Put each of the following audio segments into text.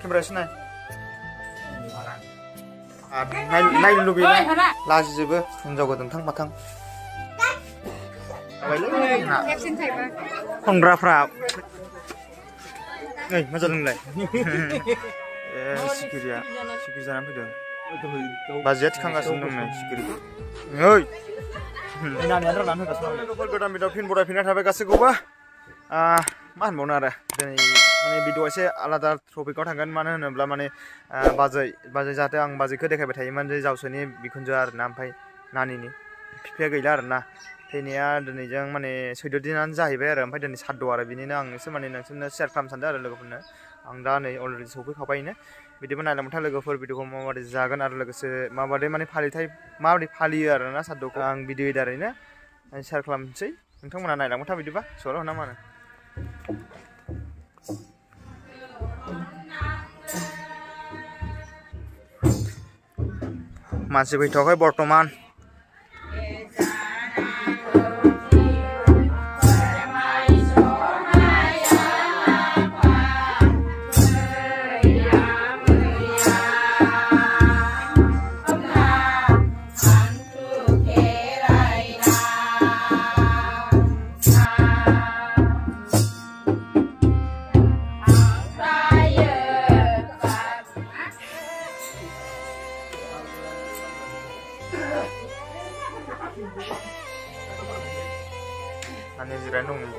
एखेबारे सिनाय नायनो लुबैयो लाजिजोबो हिनजाव गोदानथां माथां खनग्राफ्रा नै मा जादोंलाय सिखिरि जानानै फैदों बाजिया थिखांगासिनो दं नै सिखिरि ओइ गोदान भिडिअ फिन बरायफिननाय थाबाय गासैखौबो मा होनबावनो आरो दिनै माने भिडिअ एसे आलादा टपिकआव थांगोन मानो होनोब्ला माने बाजै जाहाथे आं बाजैखौ देखायबाय थायोमोन जे जावसोनि बिखुनजो आरोना ओमफ्राय नानिनि बिफाया गैला आरोना थैनाया दिनैजों माने 14 दिनानो जाहैबाय आरो ओमफ्राय दिनै साद्द' आरो बिनिनो आं एसे माने नोंसोरनो शेयार खालामनो सानदों आरो लोगोफोरनो आं दा नै अलरेडि सफैखाबायनो बिदिबो नायलांबाय लोगोफोर भिडिअखौ माबादि जागोन आरो लोगोसे माबादि माने फालिथाय माबादि फालियो आरोना साद्द'खौ आं भिडिअ दारैनो शेयार खालामनोसै नोंथांमोना नायलांबाय था बिदिबा सल' होना मा होनो मानसि फैथ'वाखै बर्थमान Ani jiran dong nih.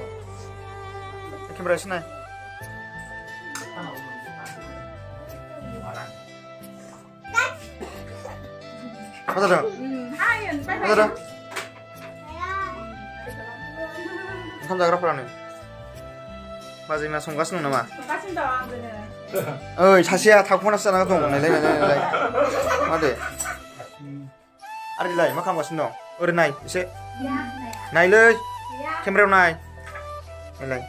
Eखेबारे सिनाय मा जादों? मा जादों? ओंखाम जाग्राफोरानो बाजैना संगासिनो दं नामा? ओइ सासेया थाखुमानासो जाना दं नायलाय मा दे आरोलाय मा खालामगासिनो दं ओरै नाय एसे नायलै केमेरायाव नायलाय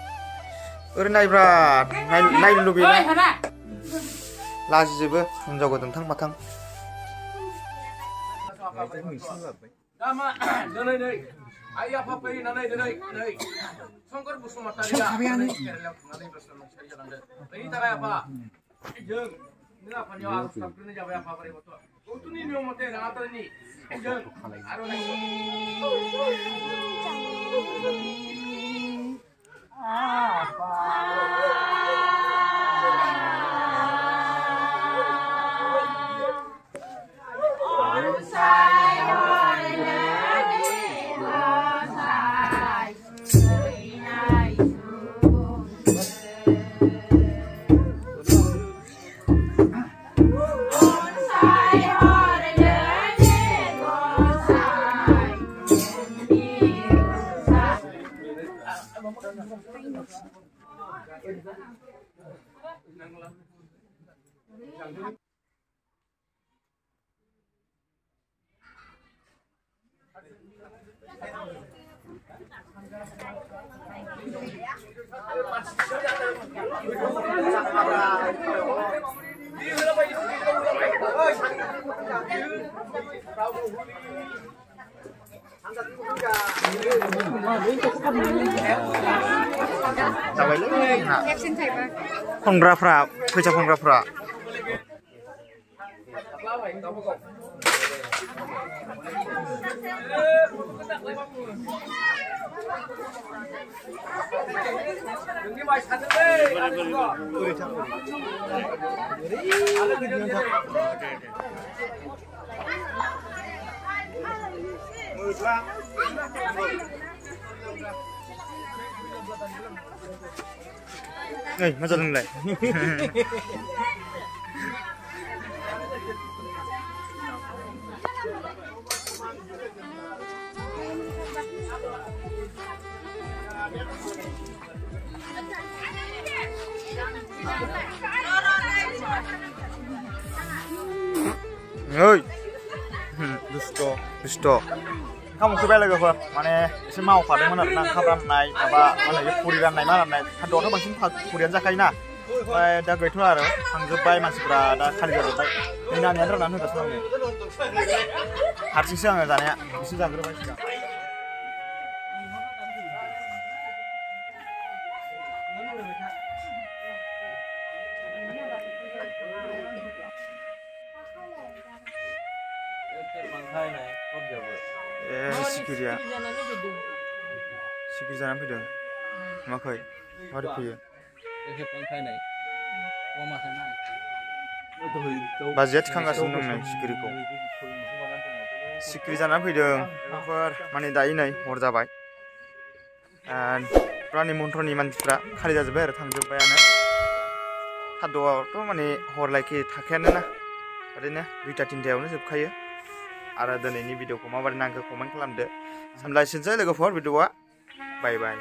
ओरै नायब्रा नायनो लुबैयो लाजिजोबो हिनजाव गोदानथां माथां खनग्राफ्रा फैसा खनग्राफ्रा Nih, मा जादोंलाय Oi, dusto. Kamu coba lagi apa? Mana semau pada mana nangkap naik apa mana ya puriran naik mana naik. Kadang-kadang masih puriran zakai na. Dah gitu lah, hangjut bay masih berada kali gitu bay. Ini nanya terus nanti terus nanti. Harus sih nggak tanya, bisa jangan bay sih. सिखिरिया सिखिरि जानानै फैदों माखै मारै फैयो बाजैया थिखांगासिनो दं नै सिखिरिखौ सिखिरि जानानै फैदों माबाफोर माने दायो नै हर जाबाय रानि मन्थ्रनि मानसिफ्रा खालि जाजोब्बाय आरो थांजोब्बायानो खाद'आवथ' माने हरलायखि थाखायानो ना ओरैनो 2टा 3टायावनो जोबखायो आरो दिनैनि भिडिअखौ माबायदि नांखो कमेन्ट खालामदो सामलायसिनसै लोगोफोर भिडिअआ बाय बाय